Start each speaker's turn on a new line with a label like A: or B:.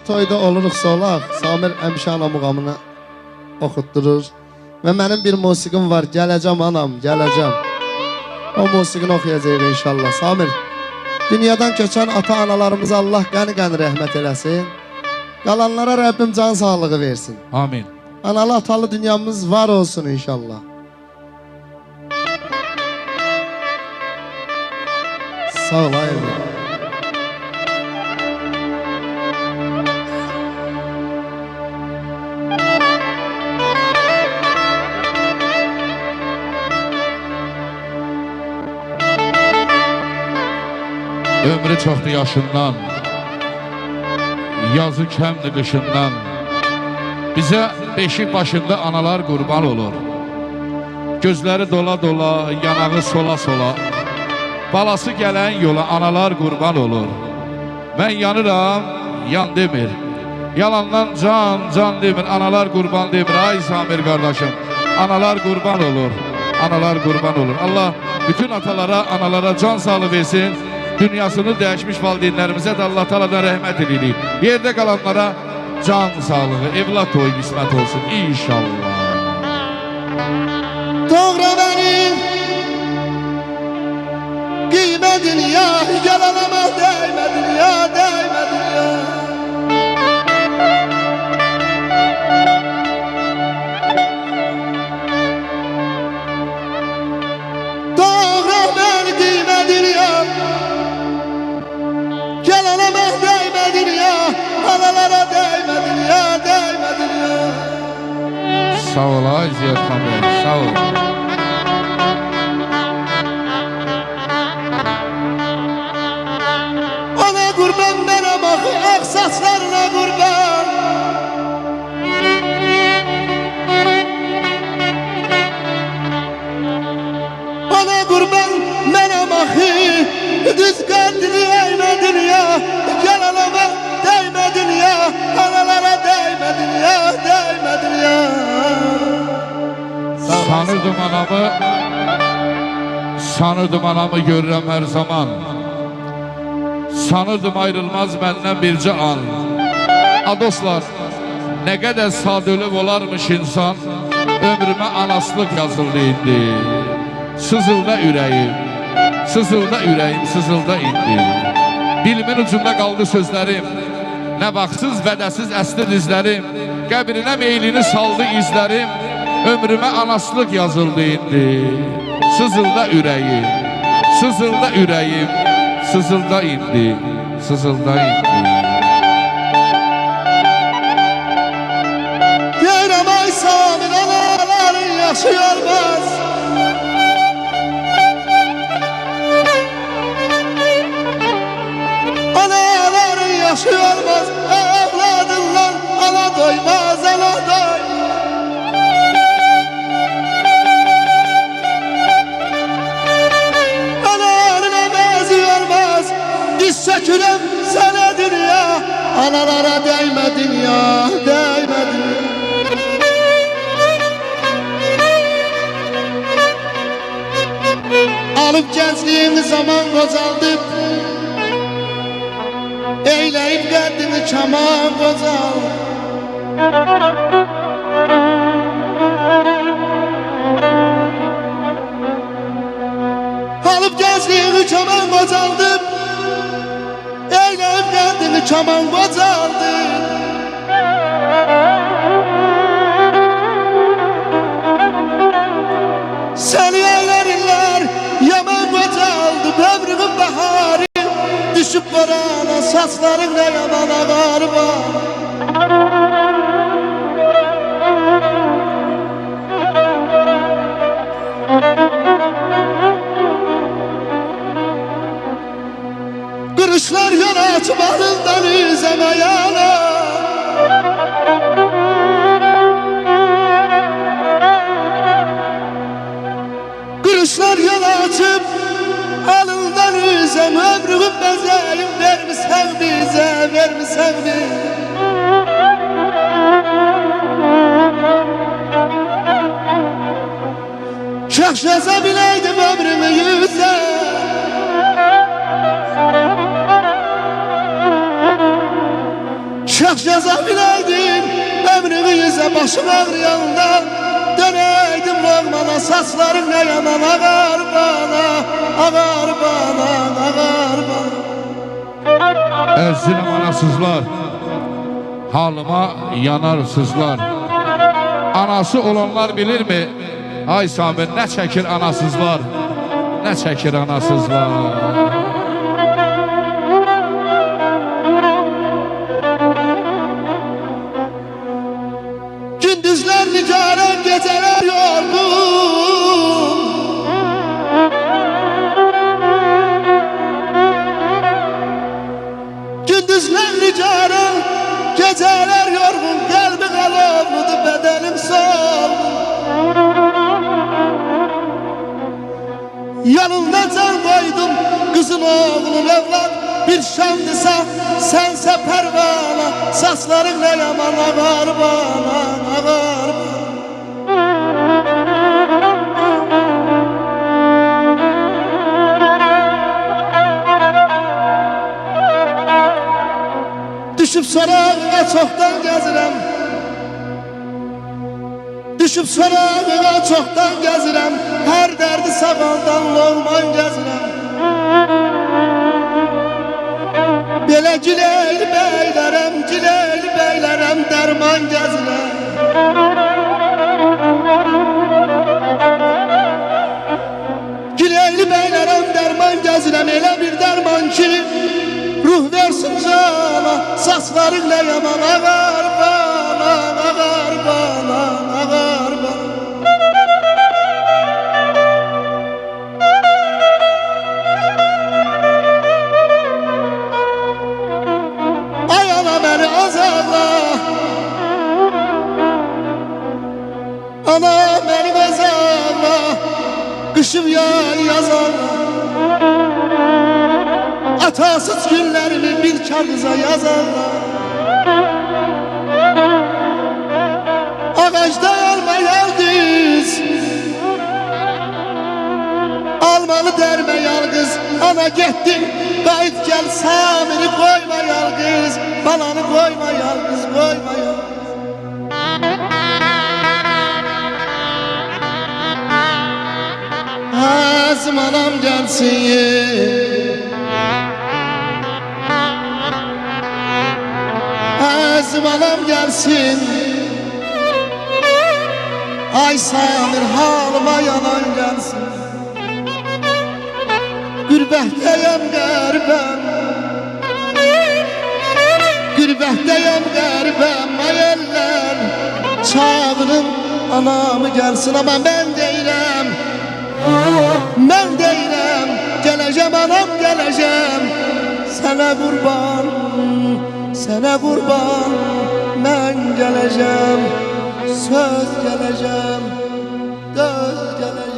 A: Toyda oluruqsa olaq, Samir həmişə ana muğamını oxutdurur. Və mənim bir musiqim var, gələcəm anam, gələcəm. O musiqini oxuyacaq inşallah. Samir, dünyadan köçən ata-analarımıza Allah qəni-qəni rəhmət eləsin. Qalanlara Rəbbim can sağlığı versin.
B: Amin.
A: Analı atalı dünyamız var olsun inşallah. Sağ ol, hayırlı.
B: Ömrü çoxdur yaşından, yazı kəmdir qışından. Bizə beşik başında analar qurban olur. Gözləri dola-dola, yanağı sola-sola. Balası gələn yola analar qurban olur. Mən yanıram, yan demir. Yalandan can demir, analar qurban demir. Ay Samir qardaşım, analar qurban olur. Analar qurban olur. Allah bütün atalara, analara can sağlığı versin. Dünyasını dəyişmiş valideynlərimizə də Allah Taala'dan rəhmət edirik. Yerdə qalanlara can sağlığı, evlat toyu qismət olsun inşallah.
A: Doğra benim kıymetin ya, yalanama değmedin ya, değmedin ya. Doğra ben kıymetin ya, yalanama değmedin ya, analara değmedin ya, değmedin ya.
B: Sağ ol ay Ziyad xan bəy, sağ ol.
A: Ona qurban mənə baxı, ağ saçlarına qurban. Ona qurban mənə baxı, düz qandili əymədin ya, yalanama dəymədin ya, analara dəymədin ya, dəymədin ya.
B: Sanırdım anamı görürəm hər zaman. Sanırdım ayrılmaz məndən bircə an. Dostlar, nə qədər sadölüb olarmış insan, ömrümə anaslıq yazıldı indi. Sızılda ürəyim, sızılda ürəyim, sızılda indi. Dilimin ucunda qaldı sözlərim, nə vaxtsız vədəsiz əsli dizlərim, qəbrinə meylini saldı izlərim, ömrümə anaslıq yazıldı indi. Sızılda ürəyim, sızılda ürəyim, sızılda indi, sızılda indi.
A: Deyirəm ay Samir, anaların yaşı ölməz. Anaların yaşı ölməz, evladından ana doymaz, ana doymaz. Çəkirəm sənə dünya, analara dəymədin ya, dəymədin. Alıb gəncliyini zaman qocaldıb, eyləyib qəddini kaman qocaldıb. Alıb gəncliyini kaman qocaldıb, eyləyib qəndini kaman qocaldı. Səni əylərinlər yaman qocaldı, ömrünün baharı düşüb qorana, saçların nə yaman ağarı var. Qırışlar yana açıb ağıldan üzəmə yana. Qırışlar yana açıb alından üzəm, ömrümün bəzəyim vermisən bizə, vermisən bizə. Kaş yaza biləydim ömrümü yüzə. Yaxşı yaza biləydim ömrümü yüzə başım ağrıyanda. Dönəydim Loğmana saçlarım ne yaman ağar bana. Ağar bana, ağar bana.
B: Əzizim anasızlar, halıma yanarsızlar. Anası olanlar bilirmi? Ay Samir, nə çəkir anasızlar, nə çəkir anasızlar.
A: Gündüzler nigarem, geceler yorgun. Gündüzler nigarem, geceler yorgun. Kalbi kalovludu, bedenim solgun. Yanında can koydum, kızın oğlun evlat. Bir şamdısa sense pervana. Saçların ne yaman ağar bana, ağar bana. Düşüp sorağına çoktan gezirem. Düşüp sorağına çoktan gezirem. Her derdi sağaldan Loğman gezirem. Belə gileyli beylərəm, gileyli beylərəm, dərman gəzirəm. Gileyli beylərəm, dərman gəzirəm, elə bir dərman ki ruh versin cana, saçlarınla yaman ağar bana, ağar bana, ağar bana. Ay ana beni azarla, ana beni azarla, kışım yar yazarla. Atasız günlerimi bir kağıza yazarlar. Ağaçta alma yalnız, almalı derme yalnız. Ana gittin, qayıt gel Samir'i koyma yalnız. Balanı koyma yalnız, koyma yalnız. Azım anam gelsin, Azım anam gelsin. Ay Samir halıma yanan gelsin. Gürbəhdəyəm qəribəm, Gürbəhdəyəm qəribəm. Ay eller çağırın anamı gelsin. Ama ben deyirəm, mən deyirəm, gələcəm anam gələcəm. Sənə qurban, sənə qurban, mən gələcəm. Söz gələcəm, göz gələcəm.